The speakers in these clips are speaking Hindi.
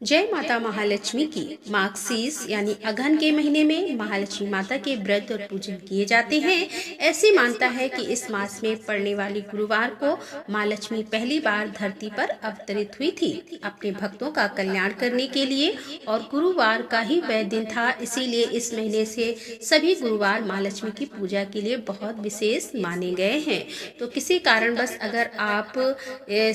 जय माता महालक्ष्मी की माघ यानी अगहन के महीने में महालक्ष्मी माता के व्रत और पूजन किए जाते हैं। ऐसी मानता है कि इस मास में पड़ने वाली गुरुवार को माँ लक्ष्मी पहली बार धरती पर अवतरित हुई थी अपने भक्तों का कल्याण करने के लिए, और गुरुवार का ही वह दिन था। इसीलिए इस महीने से सभी गुरुवार माँ लक्ष्मी की पूजा के लिए बहुत विशेष माने गए हैं। तो किसी कारणवश अगर आप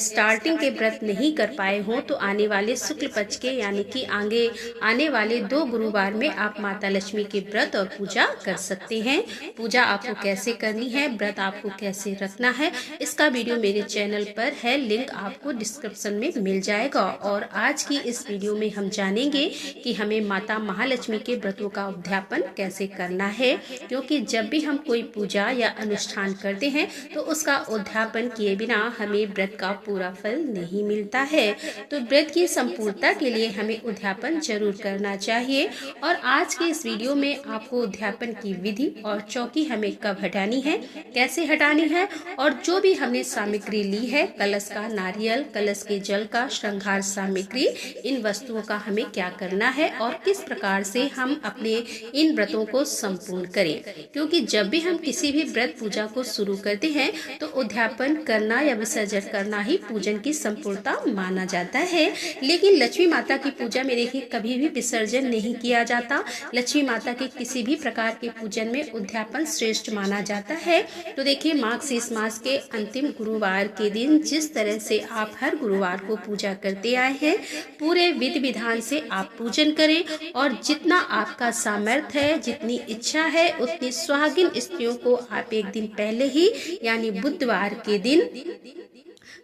स्टार्टिंग के व्रत नहीं कर पाए हो तो आने वाले शुक्ल पक्ष के यानी कि आगे आने वाले 2 गुरुवार में आप माता लक्ष्मी के व्रत और पूजा कर सकते हैं। पूजा आपको कैसे करनी है, व्रत आपको कैसे रखना है, इसका वीडियो मेरे चैनल पर है, लिंक आपको डिस्क्रिप्शन में मिल जाएगा। और आज की इस वीडियो में हम जानेंगे कि हमें माता महालक्ष्मी के व्रतों का उद्यापन कैसे करना है, क्योंकि जब भी हम कोई पूजा या अनुष्ठान करते हैं तो उसका उद्यापन किए बिना हमें व्रत का पूरा फल नहीं मिलता है। तो व्रत की संपूर्णता के लिए हमें उद्यापन जरूर करना चाहिए। और आज के इस वीडियो में आपको उद्यापन की विधि और चौकी हमें कब हटानी है, कैसे हटानी है, और जो भी हमने सामग्री ली है, कलश का नारियल, कलश के जल का, श्रृंगार सामग्री, इन वस्तुओं का हमें क्या करना है और किस प्रकार से हम अपने इन व्रतों को संपूर्ण करें। क्योंकि जब भी हम किसी भी व्रत पूजा को शुरू करते हैं तो उद्यापन करना या विसर्जन करना ही पूजन की संपूर्णता माना जाता है। लेकिन लक्ष्मी माता की पूजा में देखिए कभी भी विसर्जन नहीं किया जाता। लक्ष्मी माता के किसी भी प्रकार के पूजन में उद्यापन श्रेष्ठ माना जाता है। तो देखिए माघ मास के अंतिम गुरुवार के दिन जिस तरह से आप हर गुरुवार को पूजा करते आए हैं, पूरे विधि विधान से आप पूजन करें। और जितना आपका सामर्थ्य है, जितनी इच्छा है, उतनी सुहागिन स्त्रियों को आप एक दिन पहले ही यानी बुधवार के दिन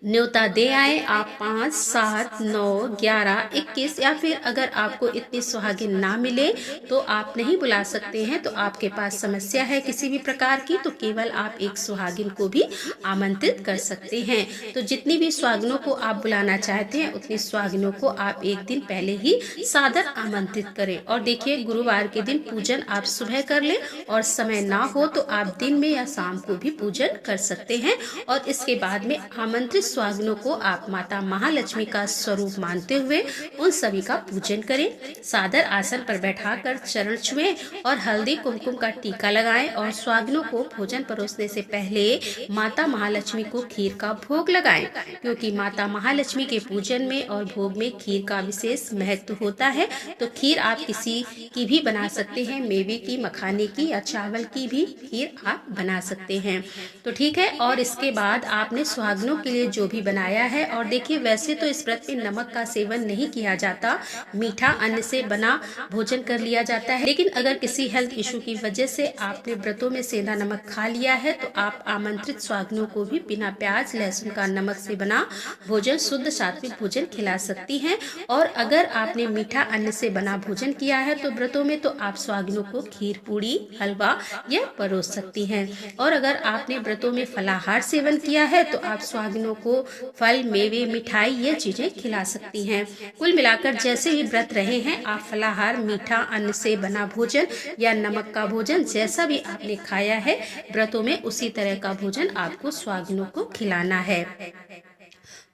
न्योता दे आए। आप 5, 7, 9, 11, 21 या फिर अगर आपको इतनी सुहागिन ना मिले तो आप नहीं बुला सकते हैं, तो आपके पास समस्या है किसी भी प्रकार की, तो केवल आप एक सुहागिन को भी आमंत्रित कर सकते हैं। तो जितनी भी सुहागिनों को आप बुलाना चाहते हैं उतनी सुहागिनों को आप एक दिन पहले ही सादर आमंत्रित करें। और देखिए गुरुवार के दिन पूजन आप सुबह कर लें, और समय ना हो तो आप दिन में या शाम को भी पूजन कर सकते हैं। और इसके बाद में आमंत्रित सुहागिनों को आप माता महालक्ष्मी का स्वरूप मानते हुए उन सभी का पूजन करें। सादर आसन पर बैठाकर चरण छुएं और हल्दी कुमकुम का टीका लगाएं। और सुहागिनों को भोजन परोसने से पहले माता महालक्ष्मी को खीर का भोग लगाएं, क्योंकि माता महालक्ष्मी के पूजन में और भोग में खीर का विशेष महत्व होता है। तो खीर आप किसी की भी बना सकते हैं, मेवे की, मखाने की या चावल की भी खीर आप बना सकते हैं। तो ठीक है। और इसके बाद आपने सुहागिनों के लिए जो भी बनाया है, और देखिए वैसे तो इस व्रत में नमक का सेवन नहीं किया जाता, मीठा अन्न से बना भोजन कर लिया जाता है। लेकिन अगर किसी हेल्थ इशू की वजह से आपने व्रतों में सेंधा नमक खा लिया है तो आप आमंत्रित सुहागिनों को भी बिना प्याज लहसुन का नमक से बना भोजन, शुद्ध सात्विक भोजन खिला सकती हैं। और अगर आपने मीठा अन्न से बना भोजन किया है तो व्रतों में तो आप सुहागिनों को खीर, पूड़ी, हलवा यह परोस सकती हैं। और अगर आपने व्रतों में फलाहार सेवन किया है तो आप सुहागिनों को फल, मेवे, मिठाई ये चीजें खिला सकती हैं। कुल मिलाकर जैसे ही व्रत रहे हैं आप फलाहार, मीठा अन्न से बना भोजन या नमक का भोजन जैसा भी आपने खाया है व्रतों में, उसी तरह का भोजन आपको सुहागिनों को खिलाना है।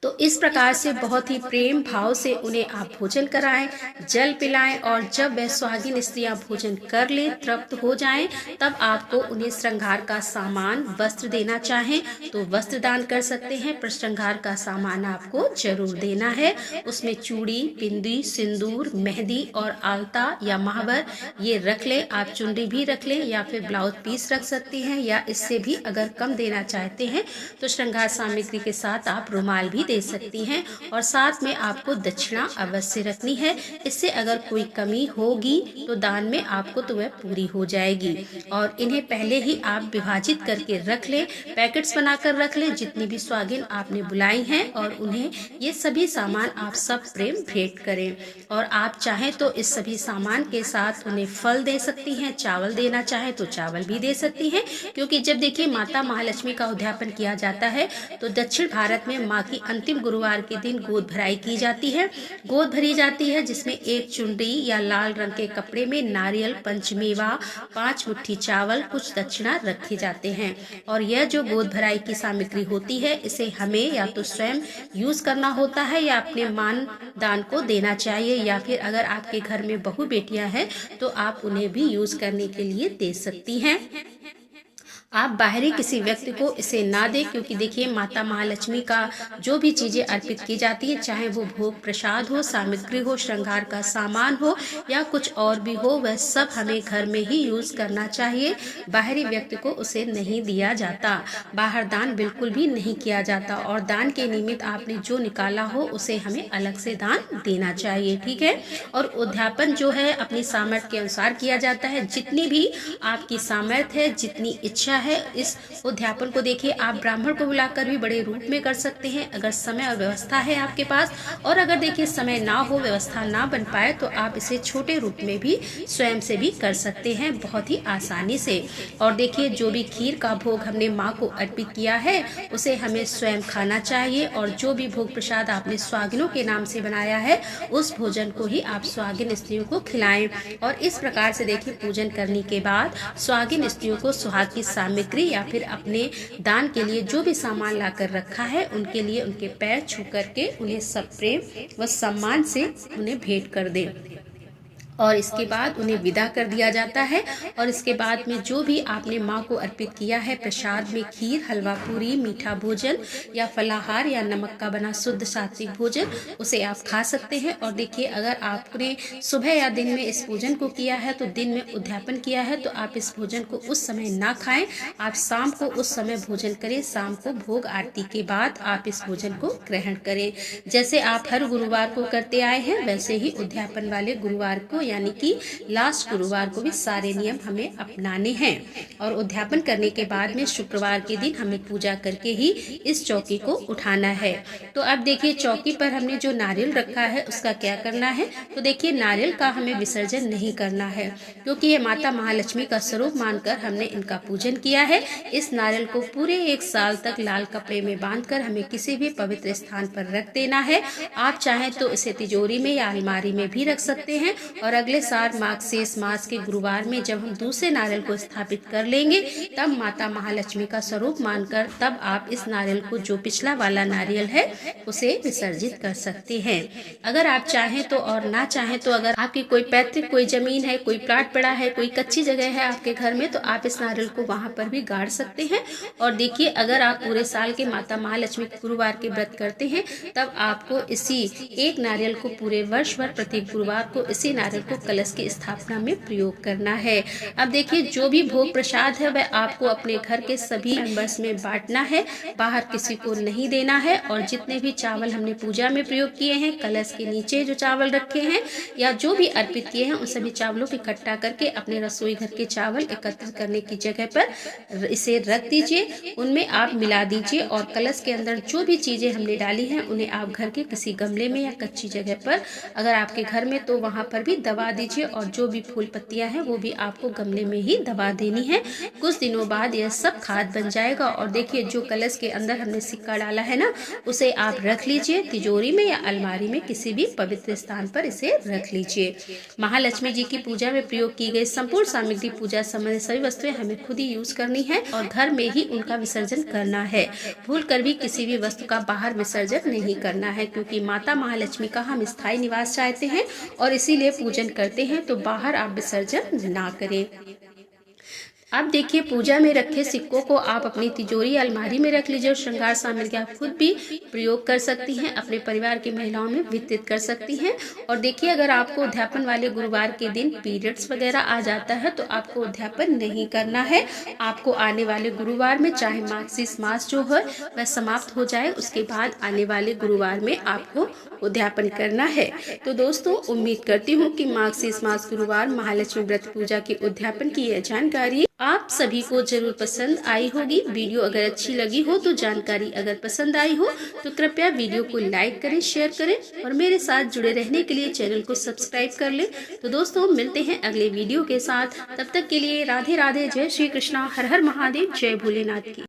तो इस प्रकार से बहुत ही प्रेम भाव से उन्हें आप भोजन कराएं, जल पिलाएं। और जब वह सुहागिन स्त्रियां भोजन कर ले, तृप्त हो जाएं, तब आपको उन्हें श्रृंगार का सामान, वस्त्र देना चाहें तो वस्त्र दान कर सकते हैं, पर श्रृंगार का सामान आपको जरूर देना है। उसमें चूड़ी, बिंदी, सिंदूर, मेहंदी और आलता या महावर ये रख ले। आप चुनरी भी रख ले या फिर ब्लाउज पीस रख सकती हैं, या इससे भी अगर कम देना चाहते हैं तो श्रृंगार सामग्री के साथ आप रुमाल भी दे सकती हैं। और साथ में आपको दक्षिणा अवश्य रखनी है। इससे अगर कोई कमी होगी तो दान में आपको तो वह पूरी हो जाएगी। और इन्हें पहले ही आप विभाजित करके रख लें, पैकेट्स बनाकर रख लें जितनी भी सुहागिन आपने बुलाई हैं, और उन्हें ये सभी सामान आप सब प्रेम भेंट करें। और आप चाहें तो इस सभी सामान के साथ उन्हें फल दे सकती हैं, चावल देना चाहे तो चावल भी दे सकती हैं। क्योंकि जब देखिए माता महालक्ष्मी का उद्यापन किया जाता है तो दक्षिण भारत में माँ की अंतिम गुरुवार के दिन गोद भराई की जाती है। गोद भरी जाती है जिसमें एक चुनरी या लाल रंग के कपड़े में नारियल, पंचमेवा, 5 मुट्ठी चावल, कुछ दक्षिणा रखे जाते हैं। और यह जो गोद भराई की सामग्री होती है इसे हमें या तो स्वयं यूज करना होता है या अपने मान दान को देना चाहिए, या फिर अगर आपके घर में बहू बेटियां हैं तो आप उन्हें भी यूज करने के लिए दे सकती हैं। आप बाहरी किसी व्यक्ति को इसे ना दें, क्योंकि देखिए माता महालक्ष्मी का जो भी चीजें अर्पित की जाती है, चाहे वो भोग प्रसाद हो, सामग्री हो, श्रृंगार का सामान हो या कुछ और भी हो, वह सब हमें घर में ही यूज करना चाहिए। बाहरी व्यक्ति को उसे नहीं दिया जाता। बाहर दान बिल्कुल भी नहीं किया जाता। और दान के निमित्त आपने जो निकाला हो उसे हमें अलग से दान देना चाहिए, ठीक है। और उद्यापन जो है अपनी सामर्थ्य के अनुसार किया जाता है। जितनी भी आपकी सामर्थ्य है, जितनी इच्छा है, इस उद्यापन को देखिए आप ब्राह्मण को बुलाकर भी बड़े रूप में कर सकते हैं अगर समय और व्यवस्था है आपके पास। और अगर देखिए समय ना हो, व्यवस्था ना बन पाए, तो आप इसे छोटे रूप में भी स्वयं से भी कर सकते हैं बहुत ही आसानी से। और देखिए जो भी खीर का भोग हमने माँ को अर्पित किया है उसे हमें स्वयं खाना चाहिए। और जो भी भोग प्रसाद आपने सुहागिनों के नाम से बनाया है उस भोजन को ही आप सुहागिन स्त्रियों को खिलाएं। और इस प्रकार से देखिए पूजन करने के बाद सुहागिन स्त्रियों को सुहाग की सामग्री या फिर अपने दान के लिए जो भी सामान लाकर रखा है उनके लिए उनके पैर छू करके उन्हें सब प्रेम व सम्मान से उन्हें भेंट कर दे। और इसके बाद उन्हें विदा कर दिया जाता है। और इसके बाद में जो भी आपने माँ को अर्पित किया है प्रसाद में खीर, हलवा पूरी, मीठा भोजन या फलाहार या नमक का बना शुद्ध सात्विक भोजन, उसे आप खा सकते हैं। और देखिए अगर आपने सुबह या दिन में इस भोजन को किया है तो दिन में उद्यापन किया है तो आप इस भोजन को उस समय ना खाएं, आप शाम को उस समय भोजन करें। शाम को भोग आरती के बाद आप इस भोजन को ग्रहण करें। जैसे आप हर गुरुवार को करते आए हैं वैसे ही उद्यापन वाले गुरुवार को यानी कि लास्ट गुरुवार को भी सारे नियम हमें अपनाने हैं। और उद्यापन करने के बाद में शुक्रवार के दिन हमें पूजा करके ही इस चौकी को उठाना है। तो अब देखिए चौकी पर हमने जो नारियल रखा है उसका क्या करना है। तो देखिए नारियल का हमें विसर्जन नहीं करना है, क्योंकि ये माता महालक्ष्मी का स्वरूप मानकर हमने इनका पूजन किया है। इस नारियल को पूरे 1 साल तक लाल कपड़े में बांधकर हमें किसी भी पवित्र स्थान पर रख देना है। आप चाहें तो इसे तिजोरी में या अलमारी में भी रख सकते हैं। और अगले साल मार्गशीर्ष मास के गुरुवार में जब हम दूसरे नारियल को स्थापित कर लेंगे तब माता महालक्ष्मी का स्वरूप मानकर तब आप इस नारियल को, जो पिछला वाला नारियल है, उसे विसर्जित कर सकते हैं। अगर आप चाहें तो, और ना चाहें तो, अगर आपकी कोई पैतृक कोई जमीन है, कोई प्लाट पड़ा है, कोई कच्ची जगह है आपके घर में, तो आप इस नारियल को वहां पर भी गाड़ सकते हैं। और देखिए अगर आप पूरे साल के माता महालक्ष्मी के गुरुवार के व्रत करते हैं तब आपको इसी एक नारियल को पूरे वर्ष भर प्रति गुरुवार को इसी नारियल को कलश की स्थापना में प्रयोग करना है। अब देखिए जो भी भोग प्रसाद है वह आपको अपने घर के सभी मेंबर्स में बांटना है, बाहर किसी को नहीं देना है। और जितने भी चावल हमने पूजा में प्रयोग किए हैं, कलश के नीचे जो चावल रखे हैं या जो भी अर्पित किए हैं, उन सभी चावलों को इकट्ठा करके अपने रसोई घर के चावल एकत्रित करने की जगह पर इसे रख दीजिए, उनमें आप मिला दीजिए। और कलश के अंदर जो भी चीजें हमने डाली हैं उन्हें आप घर के किसी गमले में या कच्ची जगह पर, अगर आपके घर में तो वहां पर भी दबा दीजिए। और जो भी फूल पत्तियां हैं वो भी आपको गमले में ही दबा देनी है। कुछ दिनों बाद यह सब खाद बन जाएगा। और देखिए जो कलश के अंदर हमने सिक्का डाला है ना, उसे आप रख लीजिए तिजोरी में या अलमारी में, किसी भी पवित्र स्थान पर इसे रख लीजिए। महालक्ष्मी जी की पूजा में प्रयोग की गई संपूर्ण सामग्री, पूजा संबंधी सभी वस्तुएं हमें खुद ही यूज करनी है और घर में ही उनका विसर्जन करना है। भूल कर भी किसी भी वस्तु का बाहर विसर्जन नहीं करना है, क्योंकि माता महालक्ष्मी का हम स्थायी निवास चाहते हैं और इसीलिए पूजन करते हैं। तो बाहर आप विसर्जन ना करें। अब देखिए पूजा में रखे सिक्कों को आप अपनी तिजोरी या अलमारी में रख लीजिए। और श्रृंगार सामग्री आप खुद भी प्रयोग कर सकती हैं, अपने परिवार की महिलाओं में वितरित कर सकती हैं। और देखिए अगर आपको उद्यापन वाले गुरुवार के दिन पीरियड्स वगैरह आ जाता है तो आपको उद्यापन नहीं करना है। आपको आने वाले गुरुवार में, चाहे मार्गशीर्ष मास जो है वह समाप्त हो जाए, उसके बाद आने वाले गुरुवार में आपको उद्यापन करना है। तो दोस्तों उम्मीद करती हूँ कि मार्गशीर्ष मास गुरुवार महालक्ष्मी व्रत पूजा के उद्यापन की यह जानकारी आप सभी को जरूर पसंद आई होगी। वीडियो अगर अच्छी लगी हो तो, जानकारी अगर पसंद आई हो तो कृपया वीडियो को लाइक करें, शेयर करें और मेरे साथ जुड़े रहने के लिए चैनल को सब्सक्राइब कर लें। तो दोस्तों मिलते हैं अगले वीडियो के साथ, तब तक के लिए राधे राधे, जय श्री कृष्णा, हर हर महादेव, जय भोलेनाथ की।